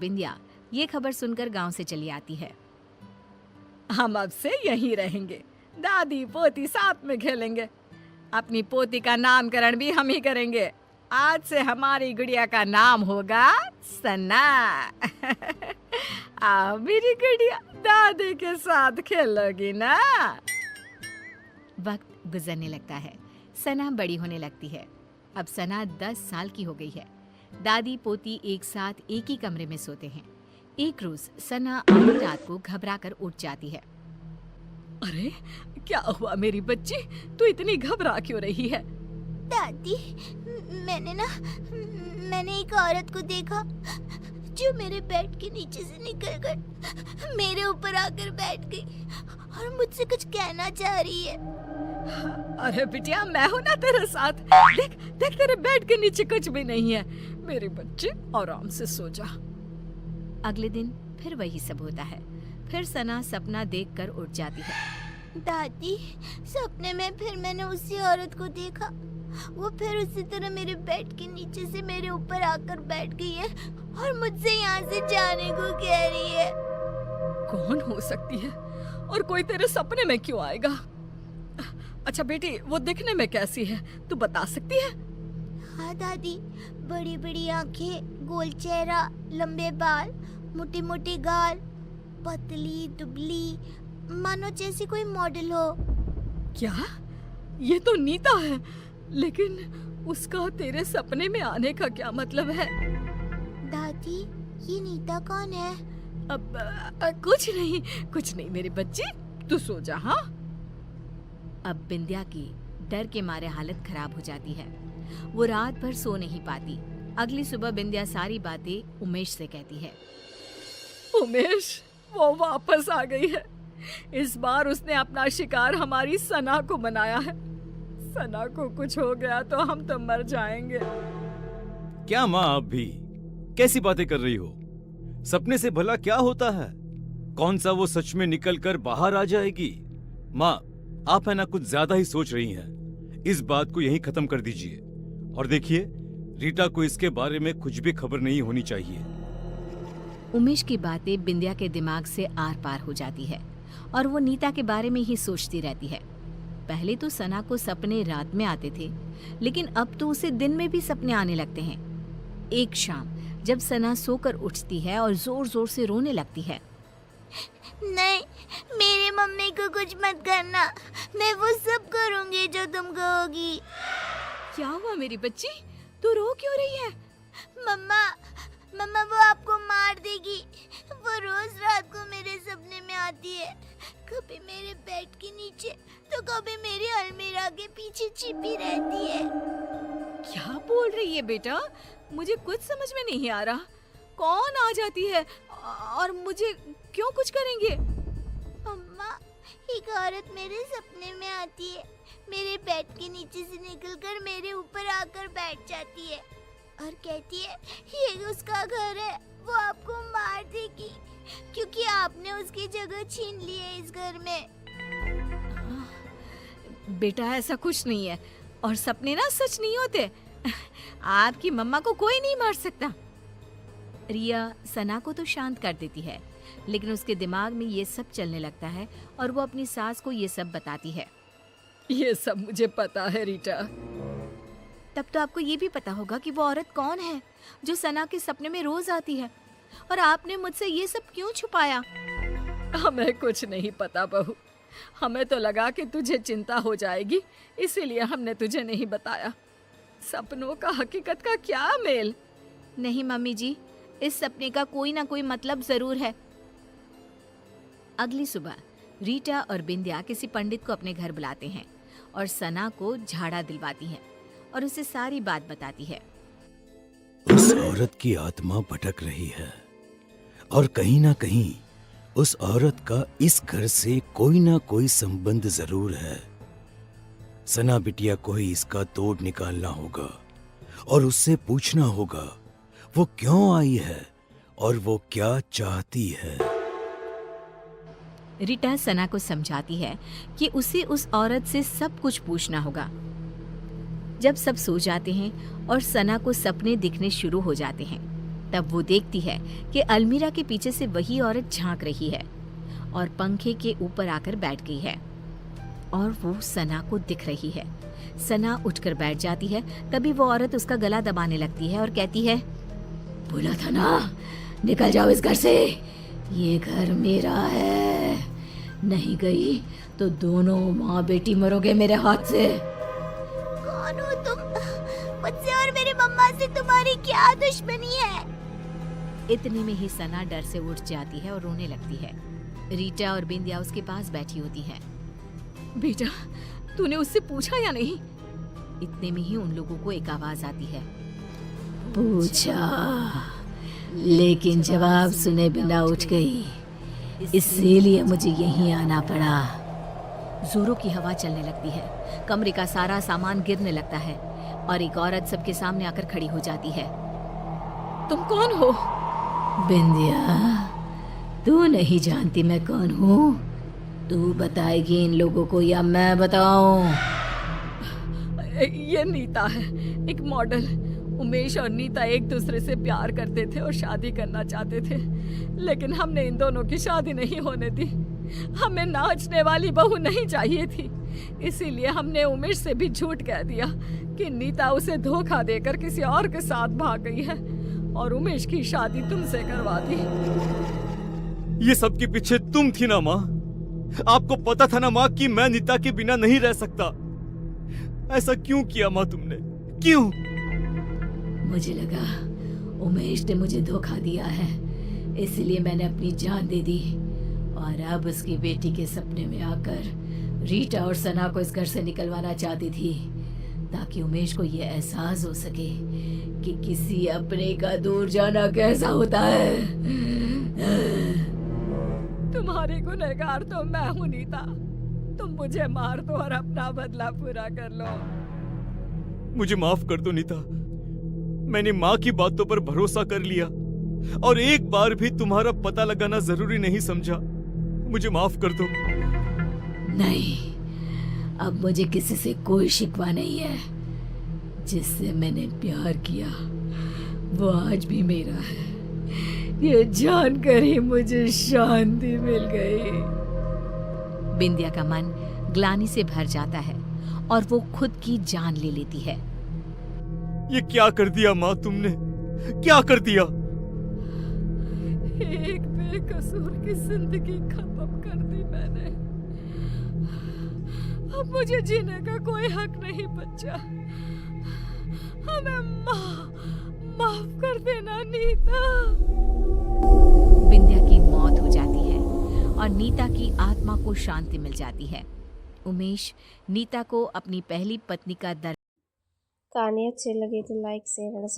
बिंदिया ये खबर सुनकर गांव से चली आती है। हम अब से यहीं रहेंगे, दादी पोती साथ में खेलेंगे। अपनी पोती का नामकरण भी हम ही करेंगे। आज से हमारी गुड़िया का नाम होगा सना। आओ मेरी गुड़िया, दादी के साथ खेलोगी ना। वक्त गुजरने लगता है, सना बड़ी होने लगती है। अब सना 10 साल की हो गई है। दादी पोती एक साथ एक ही कमरे में सोते हैं। एक रोज सना आधी रात को घबराकर उठ जाती है। अरे क्या हुआ मेरी बच्ची, तू इतनी घबरा क्यों रही है? दादी, मैंने एक औरत को देखा जो मेरे बेड के नीचे से निकलकर मेरे ऊपर आकर बैठ गई और मुझसे कुछ कहना चाह रही है। अरे बिटिया, मैं हूं ना तेरे साथ। देख देख, तेरे बेड के नीचे कुछ भी नहीं है। मेरी बच्ची आराम से सो जा। अगले दिन फिर वही सब होता है। फिर सना सपना देखकर उठ जाती है। दादी, सपने में फिर मैंने उसी औरत को देखा। वो फिर उसी तरह मेरे बेड के नीचे से मेरे ऊपर आकर बैठ गई है और मुझसे यहाँ से जाने को कह रही है। कौन हो सकती है और कोई तेरे सपने में क्यों आएगा? अच्छा बेटी, वो दिखने में कैसी है, तू बता सकती है? हाँ दादी, बड़ी बड़ी आंखें, गोल चेहरा, लंबे बाल, मोटी मोटी गाल, पतली दुबली, मानो जैसी कोई मॉडल हो। क्या? ये तो नीता है, लेकिन उसका तेरे सपने में आने का क्या मतलब है? दादी, ये नीता कौन है? अब कुछ नहीं मेरी बच्ची, तू सो जा। हाँ। अब बिंदिया की डर के मारे हालत खराब हो जाती है। वो रात भर सो नहीं पाती। अगली सुबह बिंदिया सारी बातें उमेश से कहती है। उमेश, वो वापस आ गई है। इस बार उसने अपना शिकार हमारी सना को बनाया है। सना को कुछ हो गया तो हम तो मर जाएंगे। क्या माँ, आप भी कैसी बातें कर रही हो? सपने से भला क्या होता है? कौन सा वो सच में निकल कर बाहर आ जाएगी? माँ, आप है ना कुछ ज्यादा ही सोच रही हैं। इस बात को यहीं खत्म कर दीजिए और देखिए, रीटा को इसके बारे में कुछ भी खबर नहीं होनी चाहिए। उमेश की बातें बिंदिया के दिमाग से आर पार हो जाती है और वो नीता के बारे में ही सोचती रहती है। पहले तो सना को सपने रात में आते थे, लेकिन अब तो उसे दिन में भी सपने आने लगते हैं। एक शाम जब सना सोकर उठती है और जोर जोर से रोने लगती है। नहीं, मेरी मम्मी को कुछ मत करना, मैं वो सब करूंगी जो तुम कहोगी। क्या हुआ मेरी बच्ची, तू रो क्यों रही है? मम्मा वो आपको मार देगी। वो रोज रात को मेरे सपने में आती है, कभी मेरे बेड के नीचे तो कभी मेरी अलमीरा के पीछे छिपी रहती है। क्या बोल रही है बेटा? मुझे कुछ समझ में नहीं आ रहा। कौन आ जाती है और मुझे क्यों कुछ करेंगे? अम्मा, एक औरत मेरे सपने में आती है, मेरे बेड के नीचे से निकलकर मेरे ऊपर आकर बैठ जाती है और कहती है ये उसका घर है, वो आपको मार देगी क्योंकि आपने उसकी जगह छीन ली है इस घर में। बेटा, ऐसा कुछ नहीं है और सपने ना सच नहीं होते। आपकी मम्मा को कोई नहीं मार सकता। रिया सना को तो शांत कर देती है, लेकिन उसके दिमाग में ये सब चलने लगता है और वो अपनी सास को ये सब बताती है। ये सब मुझे पता है रीटा। तब तो आपको ये भी पता होगा कि वो औरत कौन है जो सना के सपने में रोज आती है, और आपने मुझसे ये सब क्यों छुपाया? हमें कुछ नहीं पता बहू, हमें तो लगा कि तुझे चिंता हो जाएगी, इसीलिए हमने तुझे नहीं बताया। सपनों का हकीकत का क्या मेल? नहीं मम्मी जी, इस सपने का कोई ना कोई मतलब जरूर है। अगली सुबह रीटा और बिंदिया किसी पंडित को अपने घर बुलाते हैं और सना को झाड़ा दिलवाती हैं और उसे सारी बात बताती है। उस औरत की आत्मा भटक रही है और कहीं ना कहीं उस औरत का इस घर से कोई ना कोई संबंध जरूर है। सना बिटिया को ही इसका तोड़ निकालना होगा और उससे पूछना होगा वो क्यों आई है और वो क्या चाहती है। रीटा सना को समझाती है कि उसे उस औरत से सब कुछ पूछना होगा। जब सब सो जाते हैं और सना को सपने दिखने शुरू हो जाते हैं, तब वो देखती है कि अलमीरा के पीछे से वही औरत झांक रही है और पंखे के ऊपर आकर बैठ गई है और वो सना को दिख रही है। सना उठकर बैठ जाती है। तभी वो औरत उसका गला दबाने लगती है और कहती है, बोला था ना, निकल जाओ इस घर से, ये घर मेरा है, नहीं गई तो दोनों माँ बेटी मरोगे मेरे हाथ से। कौन हो तुम? मुझसे और मेरी मम्मा से तुम्हारी क्या दुश्मनी है? इतने में ही सना डर से उठ जाती है और रोने लगती है। रीटा और बिंदिया उसके पास बैठी होती हैं। बेटा, तूने उससे पूछा या नहीं? इतने में ही उन लोगों को एक आवाज आती है, पूछा, लेकिन जवाब सुने बिना उठ गई, इसीलिए मुझे यहीं आना पड़ा। जोरों की हवा चलने लगती है, कमरे का सारा सामान गिरने लगता है और एक औरत सबके सामने आकर खड़ी हो जाती है। तुम कौन हो? बिंदिया, तू नहीं जानती मैं कौन हूँ? तू बताएगी इन लोगों को या मैं बताऊं? ये नीता है, एक मॉडल। उमेश और नीता एक दूसरे से प्यार करते थे और शादी करना चाहते थे, लेकिन हमने इन दोनों की शादी नहीं होने दी। हमें नाचने वाली बहू नहीं चाहिए थी, इसीलिए हमने उमेश से भी झूठ कह दिया कि नीता उसे धोखा देकर किसी और के साथ भाग गई है और उमेश की शादी तुमसे करवा दी। ये सब के पीछे तुम थी ना माँ? आपको पता था ना माँ कि मैं नीता के बिना नहीं रह सकता। ऐसा क्यों किया माँ तुमने? क्यों? मुझे लगा उमेश ने मुझे धोखा दिया है, इसलिए मैंने अपनी जान दे दी और अब उसकी बेटी के सपने में आकर रीटा और सना को इस घर से निकलवाना चाहती थी, ताकि उमेश को ये एहसास हो सके कि किसी अपने का दूर जाना कैसा होता है। तुम्हारी गुनहगार तो मैं हूँ नीता, तुम मुझे मार दो और अपना बदला पूरा कर लो। मुझे माफ कर दो नीता, मैंने माँ की बातों पर भरोसा कर लिया और एक बार भी तुम्हारा पता लगाना जरूरी नहीं समझा। मुझे माफ कर दो। नहीं, अब मुझे किसी से कोई शिकवा नहीं है। जिससे मैंने प्यार किया वो आज भी मेरा है। ये जानकर ही मुझे शांति मिल गई। बिंदिया का मन ग्लानि से भर जाता है और वो खुद की जान ले लेती है। ये क्या कर दिया माँ तुमने? क्या कर दिया? एक बेकसूर की जिंदगी खत्म कर दी मैंने। अब मुझे जीने का कोई हक नहीं बचा। हमें माफ कर देना नीता। बिंदिया की मौत हो जाती है और नीता की आत्मा को शांति मिल जाती है। उमेश नीता को अपनी पहली पत्नी का दर्द। कहानी अच्छी लगी तो लाइक शेयर और